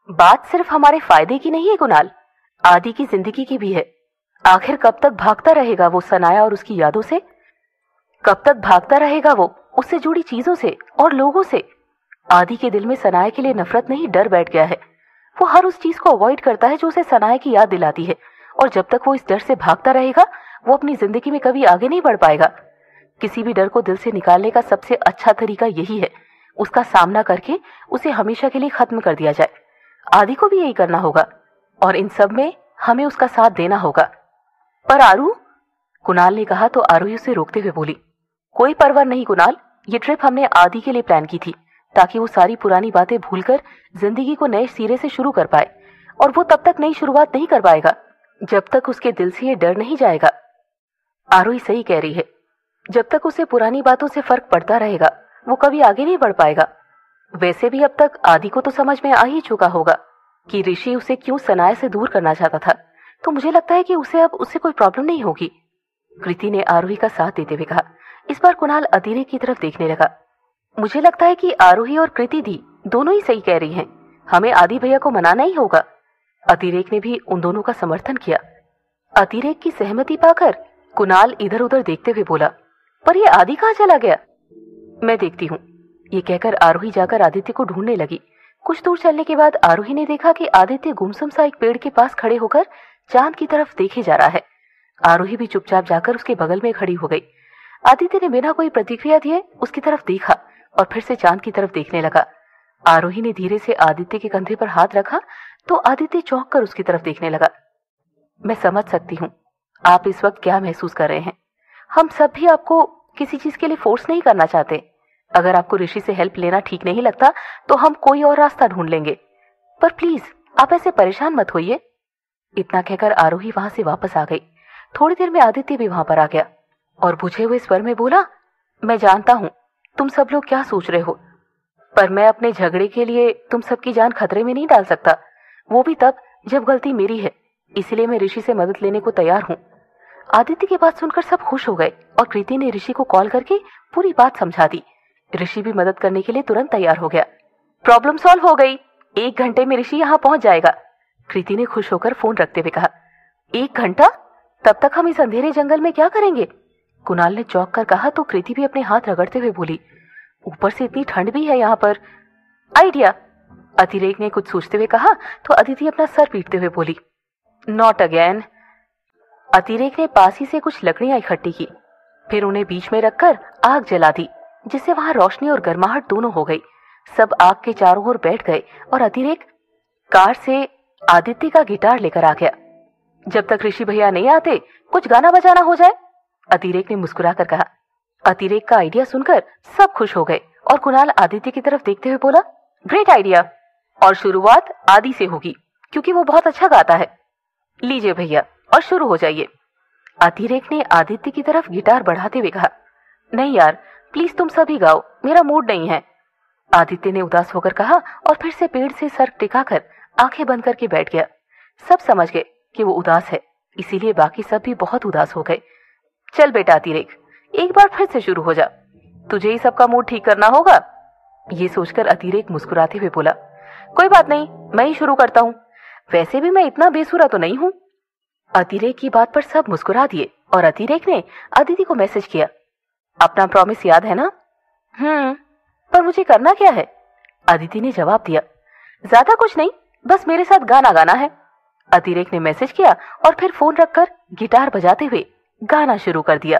बात सिर्फ हमारे फायदे की नहीं है कुणाल, आदि की जिंदगी की भी है। आखिर कब तक भागता रहेगा वो सनाया और उसकी यादों से? कब तक भागता रहेगा वो उससे जुड़ी चीजों से और लोगों से? आदि के दिल में सनाया के लिए नफरत नहीं, डर बैठ गया है। वो हर उस चीज को अवॉइड करता है जो उसे सनाया की याद दिलाती है, और जब तक वो इस डर से भागता रहेगा वो अपनी जिंदगी में कभी आगे नहीं बढ़ पाएगा। किसी भी डर को दिल से निकालने का सबसे अच्छा तरीका यही है, उसका सामना करके उसे हमेशा के लिए खत्म कर दिया जाए। आदि को भी यही करना होगा, और इन सब में हमें उसका साथ देना होगा। पर आरू, कुणाल ने कहा तो आरूही उसे रोकते हुए बोली, कोई परवाह नहीं कुणाल, ये ट्रिप हमने आदि के लिए प्लान की थी ताकि वो सारी पुरानी बातें भूलकर जिंदगी को नए सिरे से शुरू कर पाए, और वो तब तक नई शुरुआत नहीं कर पाएगा जब तक उसके दिल से ये डर नहीं जाएगा। आरूही सही कह रही है, जब तक उसे पुरानी बातों से फर्क पड़ता रहेगा वो कभी आगे नहीं बढ़ पाएगा। वैसे भी अब तक आदि को तो समझ में आ ही चुका होगा कि ऋषि उसे क्यों सनाया से दूर करना चाहता था, तो मुझे लगता है कि उसे अब उससे कोई प्रॉब्लम नहीं होगी। कृति ने आरोही का साथ देते हुए कहा। इस बार कुणाल अतिरेक की तरफ देखने लगा। मुझे लगता है कि आरोही और कृति दी दोनों ही सही कह रही हैं, हमें आदि भैया को मनाना ही होगा। अतिरेक ने भी उन दोनों का समर्थन किया। अतिरेक की सहमति पाकर कुणाल इधर उधर देखते हुए बोला, पर ये आदि कहाँ चला गया? मैं देखती हूँ। ये कहकर आरोही जाकर आदित्य को ढूंढने लगी। कुछ दूर चलने के बाद आरोही ने देखा कि आदित्य गुमसुम सा एक पेड़ के पास खड़े होकर चांद की तरफ देखे जा रहा है। आरोही भी चुपचाप जाकर उसके बगल में खड़ी हो गई। आदित्य ने बिना कोई प्रतिक्रिया दिए उसकी तरफ देखा और फिर से चांद की तरफ देखने लगा। आरोही ने धीरे से आदित्य के कंधे पर हाथ रखा तो आदित्य चौंक कर उसकी तरफ देखने लगा। मैं समझ सकती हूँ आप इस वक्त क्या महसूस कर रहे हैं। हम सब भी आपको किसी चीज के लिए फोर्स नहीं करना चाहते। अगर आपको ऋषि से हेल्प लेना ठीक नहीं लगता तो हम कोई और रास्ता ढूंढ लेंगे, पर प्लीज आप ऐसे परेशान मत होइए। इतना कहकर आरोही वहां से वापस आ गई। थोड़ी देर में आदित्य भी वहां पर आ गया और बुझे हुए स्वर में बोला, मैं जानता हूँ तुम सब लोग क्या सोच रहे हो, पर मैं अपने झगड़े के लिए तुम सबकी जान खतरे में नहीं डाल सकता, वो भी तब जब गलती मेरी है। इसलिए मैं ऋषि से मदद लेने को तैयार हूँ। आदित्य की बात सुनकर सब खुश हो गए और कृति ने ऋषि को कॉल करके पूरी बात समझा दी। ऋषि भी मदद करने के लिए तुरंत तैयार हो गया। प्रॉब्लम सॉल्व हो गई, 1 घंटे में ऋषि यहाँ पहुंच जाएगा, कृति ने खुश होकर फोन रखते हुए कहा। 1 घंटा? तब तक हम इस अंधेरे जंगल में क्या करेंगे? कुणाल ने चौंक कर कहा तो कृति भी अपने हाथ रगड़ते हुए बोली, ऊपर से इतनी ठंड भी है यहाँ पर। आइडिया, अतिरेक ने कुछ सोचते हुए कहा तो अदिति अपना सर पीटते हुए बोली, नॉट अगेन। अतिरेक ने पास ही से कुछ लकड़ियां इकट्ठी की, फिर उन्हें बीच में रखकर आग जला दी, जिससे वहां रोशनी और गर्माहट दोनों हो गई। सब आग के चारों ओर बैठ गए और अतिरेक कार से आदित्य का गिटार लेकर आ गया। जब तक ऋषि भैया नहीं आते कुछ गाना बजाना हो जाए, अतिरेक ने मुस्कुराकर कहा। अतिरेक का आइडिया सुनकर सब खुश हो गए और कुणाल आदित्य की तरफ देखते हुए बोला, ग्रेट आइडिया, और शुरुआत आदि से होगी क्योंकि वो बहुत अच्छा गाता है। लीजिए भैया और शुरू हो जाइए। अतिरेक ने आदित्य की तरफ गिटार बढ़ाते हुए कहा, नहीं यार प्लीज तुम सभी गाओ, मेरा मूड नहीं है। आदित्य ने उदास होकर कहा और फिर से पेड़ से सर टिकाकर आंखें बंद करके बैठ गया। सब समझ गए कि वो उदास है, इसीलिए बाकी सब भी बहुत उदास हो गए। चल बेटा अतिरेक, एक बार फिर से शुरू हो जा, तुझे ही सबका मूड ठीक करना होगा। ये सोचकर अतिरेक मुस्कुराते हुए बोला, कोई बात नहीं, मैं ही शुरू करता हूँ, वैसे भी मैं इतना बेसुरा तो नहीं हूँ। अतिरेक की बात पर सब मुस्कुरा दिए और अतिरेक ने अदिति को मैसेज किया, अपना प्रॉमिस याद है ना? पर मुझे करना क्या है? अदिति ने जवाब दिया, ज्यादा कुछ नहीं, बस मेरे साथ गाना गाना है। अतिरेक ने मैसेज किया और फिर फोन रखकर गिटार बजाते हुए गाना शुरू कर दिया।